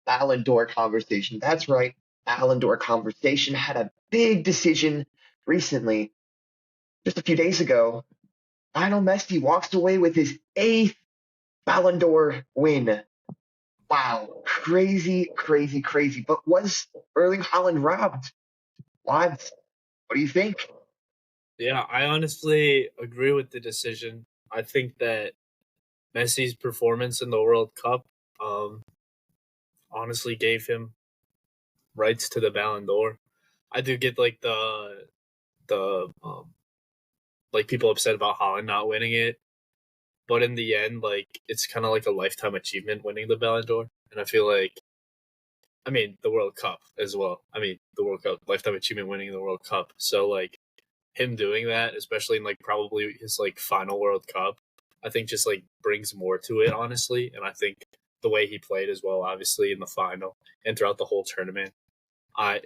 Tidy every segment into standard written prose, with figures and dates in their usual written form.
Ballon d'Or conversation. That's right. Ballon d'Or conversation had a big decision recently. Just a few days ago, Lionel Messi walks away with his eighth Ballon d'Or win. Wow. Crazy, crazy, crazy. But was Erling Haaland robbed? What? What do you think? Yeah, I honestly agree with the decision. I think that Messi's performance in the World Cup um, honestly gave him rights to the Ballon d'Or. I do get like the like people upset about Holland not winning it, but in the end, like it's kind of like a lifetime achievement winning the Ballon d'Or, and I feel like the World Cup as well. The World Cup lifetime achievement winning the World Cup. So like him doing that, especially in like probably his like final World Cup, I think just like brings more to it, honestly. And I think the way he played as well, obviously in the final and throughout the whole tournament,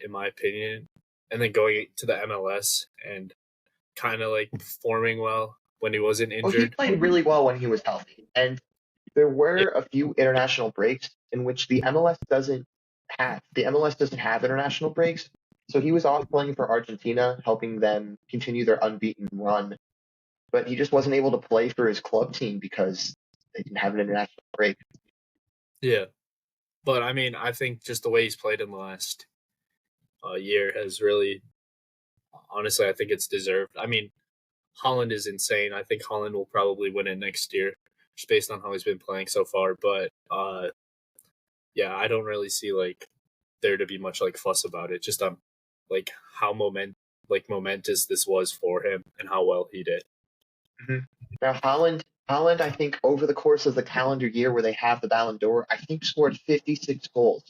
in my opinion, and then going to the MLS and kind of like performing well when he wasn't Well, he injured. played really well when he was healthy. And there were a few international breaks in which the MLS doesn't have. The MLS doesn't have international breaks. So he was off playing for Argentina, helping them continue their unbeaten run. But he just wasn't able to play for his club team because they didn't have an international break. Yeah, but I think just the way he's played in the last year has really, honestly, I think it's deserved. Holland is insane. I think Holland will probably win it next year, just based on how he's been playing so far. But yeah, I don't really see like there to be much like fuss about it. Just like how momentous this was for him and how well he did. Mm-hmm. Now, Holland, I think over the course of the calendar year where they have the Ballon d'Or, I think scored 56 goals.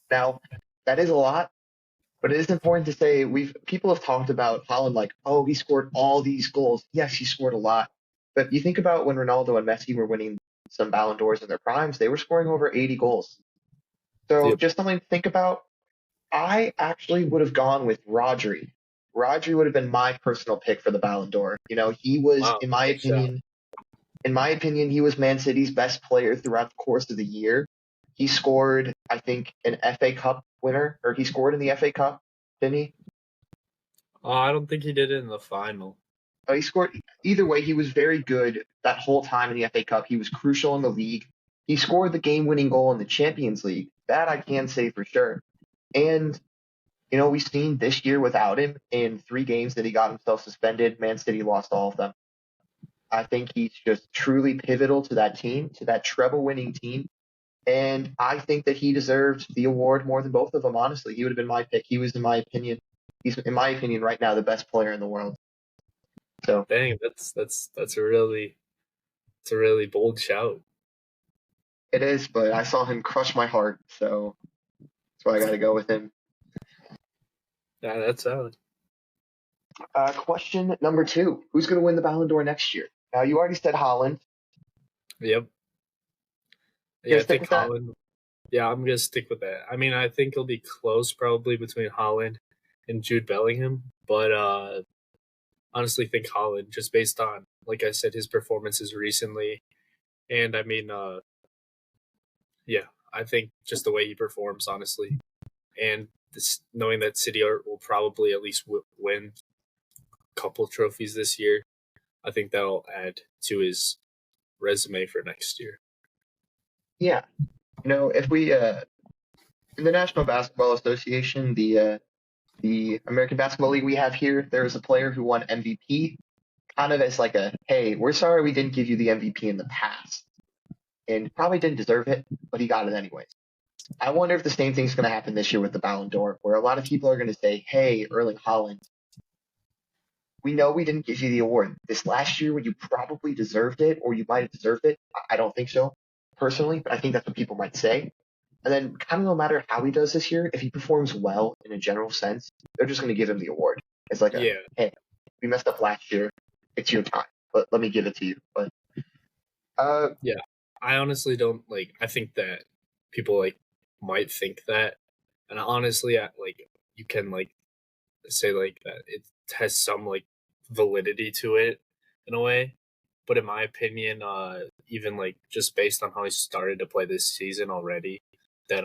Now, that is a lot, but it is important to say people have talked about Holland like, oh, he scored all these goals. Yes, he scored a lot. But you think about when Ronaldo and Messi were winning some Ballon d'Ors in their primes, they were scoring over 80 goals. So Yep. just something to think about. I actually would have gone with Rodri. Rodri would have been my personal pick for the Ballon d'Or. You know, he was, Wow, good shout. in my opinion, he was Man City's best player throughout the course of the year. He scored, I think, an FA Cup winner, or he scored in the FA Cup, didn't he? I don't think he did it in the final. He scored. Either way, he was very good that whole time in the FA Cup. He was crucial in the league. He scored the game-winning goal in the Champions League. That I can say for sure. And we've seen this year without him in 3 games that he got himself suspended. Man City lost all of them. I think he's just truly pivotal to that team, to that treble-winning team. And I think that he deserved the award more than both of them, honestly. He would have been my pick. He's in my opinion right now, the best player in the world. So Dang, that's a really bold shout. it is, but I saw him crush my heart, so that's why I got to go with him. Yeah, that's valid. Question number 2. Who's going to win the Ballon d'Or next year? Now, you already said Haaland. Yep. You Yeah, I stick think with that? Holland. Yeah, I'm gonna stick with that. I think it'll be close probably between Holland and Jude Bellingham, but honestly think Holland just based on, like I said, his performances recently, and yeah, I think just the way he performs, honestly, and this knowing that City will probably at least win a couple trophies this year, I think that'll add to his resume for next year. Yeah. If we in the National Basketball Association, the American Basketball League we have here, there is a player who won MVP, kind of as like a, hey, we're sorry we didn't give you the MVP in the past, and probably didn't deserve it, but he got it anyways. I wonder if the same thing's going to happen this year with the Ballon d'Or, where a lot of people are going to say, hey, Erling Haaland, we know we didn't give you the award this last year when you probably deserved it, or you might have deserved it. I don't think so, personally, but I think that's what people might say. And then, kind of no matter how he does this year, if he performs well in a general sense, they're just going to give him the award. It's like Yeah, hey, we messed up last year. It's your time, but let me give it to you. But yeah. I honestly don't like. I think that people like might think that, and honestly, like you can like say like that it has some like validity to it in a way. But in my opinion, even like just based on how he started to play this season already, then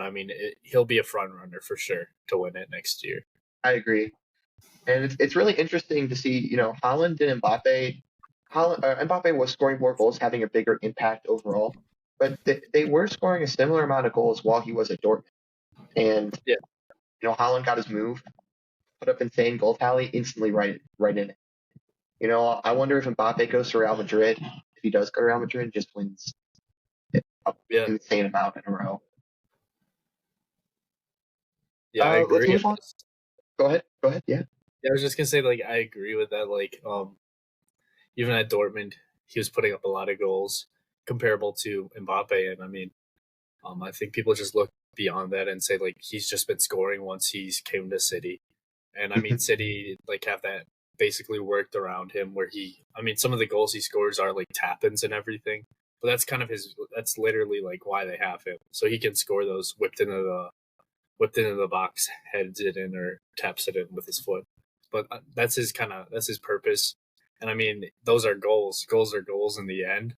he'll be a front runner for sure to win it next year. I agree. And it's really interesting to see, Haaland and Mbappe. Mbappe was scoring more goals, having a bigger impact overall, but they were scoring a similar amount of goals while he was at Dortmund. And Yeah. Haaland got his move, put up insane goal tally, instantly right in it. I wonder if Mbappe goes to Real Madrid. If he does go to Real Madrid, just wins an Yeah. insane amount in a row. Yeah, I agree. Let's move on. Go ahead. Yeah. Yeah, I was just gonna say, like, I agree with that. Like, even at Dortmund, he was putting up a lot of goals comparable to Mbappe, and I think people just look beyond that and say like he's just been scoring once he's came to City, and City like have that basically worked around him where some of the goals he scores are like tap-ins and everything, but that's literally like why they have him, so he can score those whipped into the box, heads it in or taps it in with his foot. But that's his purpose. And those are goals. Goals are goals in the end.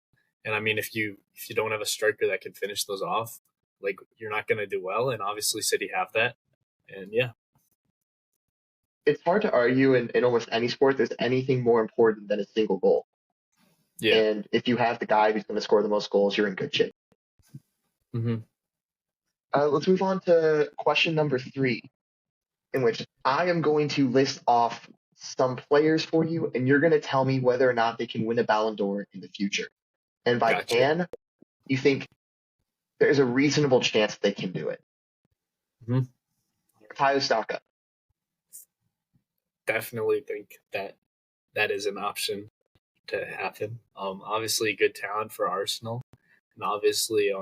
And if you don't have a striker that can finish those off, like you're not going to do well. And obviously City have that. And yeah. It's hard to argue in almost any sport there's anything more important than a single goal. Yeah. And if you have the guy who's going to score the most goals, you're in good shape. Mm-hmm. Let's move on to question number 3, in which I am going to list off some players for you, and you're going to tell me whether or not they can win a Ballon d'Or in the future. And by Gotcha. can, you think there's a reasonable chance they can do it. Mm-hmm. Cjwadz. Definitely think that is an option to happen. Obviously, good talent for Arsenal, and obviously,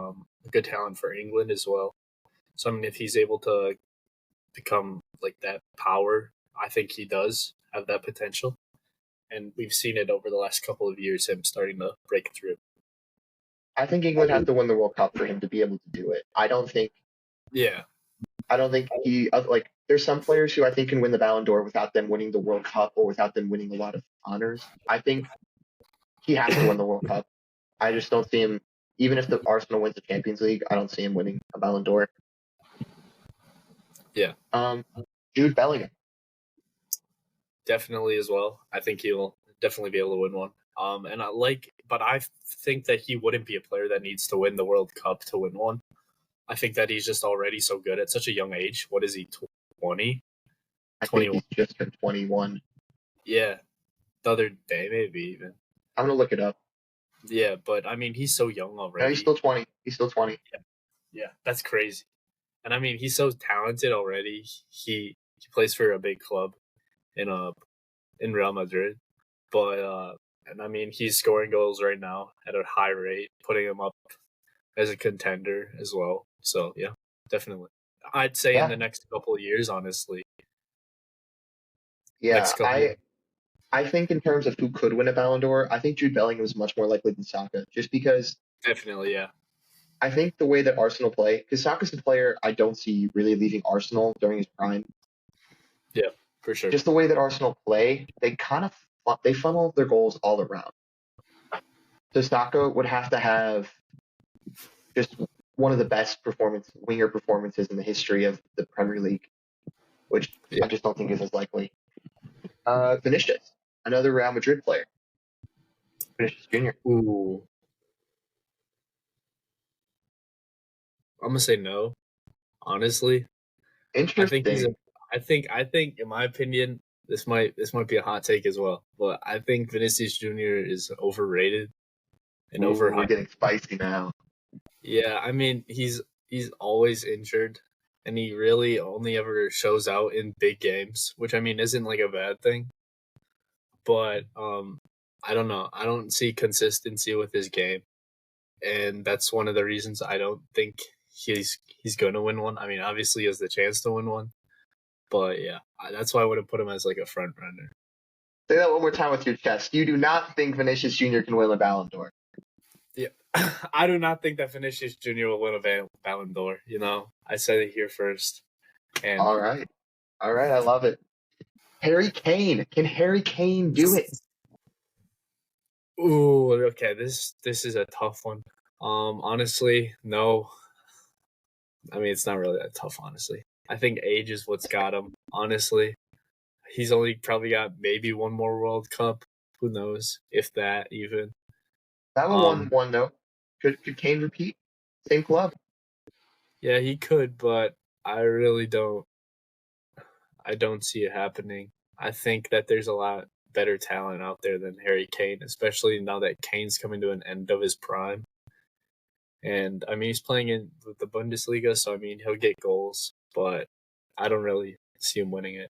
good talent for England as well. So if he's able to become like that power, I think he does have that potential, and we've seen it over the last couple of years. Him starting to break through. I think England has to win the World Cup for him to be able to do it. I don't think he like. There's some players who I think can win the Ballon d'Or without them winning the World Cup or without them winning a lot of honors. I think he has to win the World Cup. I just don't see him. Even if the Arsenal wins the Champions League, I don't see him winning a Ballon d'Or. Yeah. Jude Bellingham. Definitely as well. I think he'll definitely be able to win one. But I think that he wouldn't be a player that needs to win the World Cup to win one. I think that he's just already so good at such a young age. What is he, 20? I think he's just turned 21. Yeah. The other day, maybe even. I'm going to look it up. Yeah, but he's so young already. No, he's still 20. Yeah, that's crazy. And he's so talented already. He plays for a big club in Real Madrid. But he's scoring goals right now at a high rate, putting him up as a contender as well. So yeah, definitely. I'd say in the next couple of years, honestly. Yeah, I think in terms of who could win a Ballon d'Or, I think Jude Bellingham is much more likely than Saka, just because. Definitely, yeah. I think the way that Arsenal play, because Saka's a player I don't see really leaving Arsenal during his prime. Yeah, for sure. Just the way that Arsenal play, they funnel their goals all around. So Saka would have to have just one of the best winger performances in the history of the Premier League, which I just don't think is as likely. Vinicius, another Real Madrid player. Vinicius Jr. Ooh. I'm gonna say no. Honestly, Interesting. I think in my opinion, this might be a hot take as well, but I think Vinicius Jr. is overrated and overhyped. We're getting spicy now. Yeah, he's always injured, and he really only ever shows out in big games, which isn't like a bad thing. But I don't know. I don't see consistency with his game, and that's one of the reasons I don't think he's going to win one. Obviously he has the chance to win one, but yeah, that's why I wouldn't put him as like a front runner. Say that one more time with your chest. You do not think Vinicius Jr. can win a Ballon d'Or? Yeah, I do not think that Vinicius Jr. will win a Ballon d'Or. I said it here first. And all right, I love it. Harry Kane. Can Harry Kane do it? Ooh, okay. This is a tough one. Honestly, no. I mean, it's not really that tough, honestly. I think age is what's got him, honestly. He's only probably got maybe one more World Cup. Who knows, if that even. Ballon won one though. Could Kane repeat? Same club. Yeah, he could, but I really don't. I don't see it happening. I think that there's a lot better talent out there than Harry Kane, especially now that Kane's coming to an end of his prime. And I mean, he's playing in the Bundesliga, so I mean, he'll get goals, but I don't really see him winning it.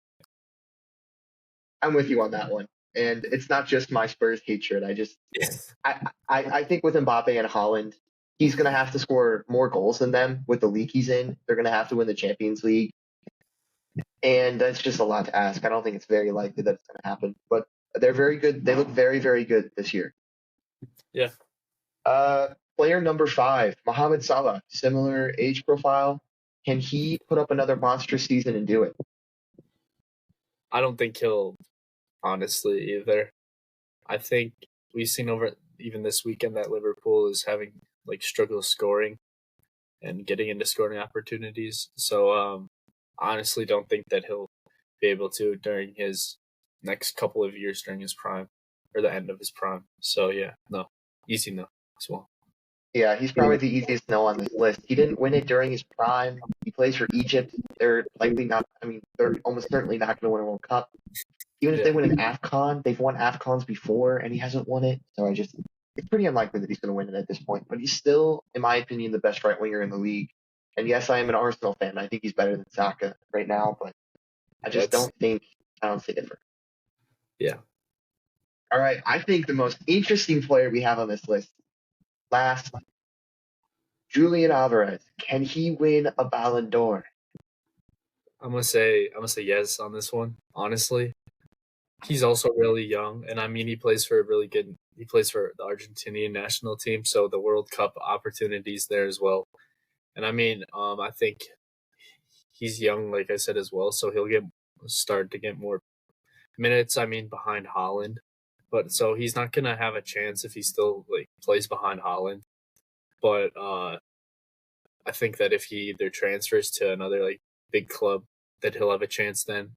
I'm with you on that one. And it's not just my Spurs hatred. I think with Mbappe and Haaland, he's going to have to score more goals than them with the league he's in. They're going to have to win the Champions League. And that's just a lot to ask. I don't think it's very likely that it's going to happen. But they're very good. They look very, very good this year. Yeah. Player number 5, Mohamed Salah, similar age profile. Can he put up another monstrous season and do it? I don't think he'll, honestly, either. I think we've seen over even this weekend that Liverpool is having like struggle scoring and getting into scoring opportunities. So honestly don't think that he'll be able to during his next couple of years during his prime or the end of his prime. So yeah, no. Easy no as well. Yeah, he's probably the easiest no on this list. He didn't win it during his prime. He plays for Egypt. They're likely not, I mean, they're almost certainly not going to win a World Cup. Even if they win an AFCON, they've won AFCONs before and he hasn't won it. So it's pretty unlikely that he's going to win it at this point. But he's still, in my opinion, the best right winger in the league. And yes, I am an Arsenal fan. I think he's better than Saka right now, but I don't see it for him. Yeah. All right. I think the most interesting player we have on this list, last, Julian Alvarez. Can he win a Ballon d'Or? I'm gonna say yes on this one. Honestly, he's also really young, and I mean he plays for the Argentinian national team, so the World Cup opportunities there as well. And I mean, I think he's young, like I said as well, so he'll start to get more minutes. I mean, behind Haaland, but so he's not gonna have a chance if he still like plays behind Haaland. But I think that if he either transfers to another like big club, that he'll have a chance then.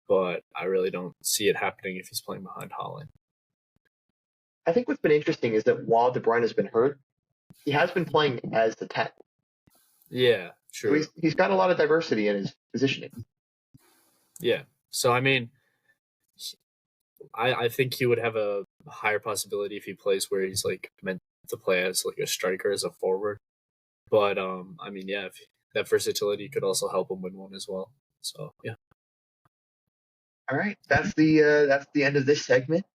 But I really don't see it happening if he's playing behind Haaland. I think what's been interesting is that while De Bruyne has been hurt, he has been playing as the 10. Yeah, true. So he's got a lot of diversity in his positioning. Yeah. So, I mean, I think he would have a higher possibility if he plays where he's like meant to play as like a striker, as a forward. But I mean, yeah, if that versatility could also help him win one as well. So yeah. All right, that's the end of this segment.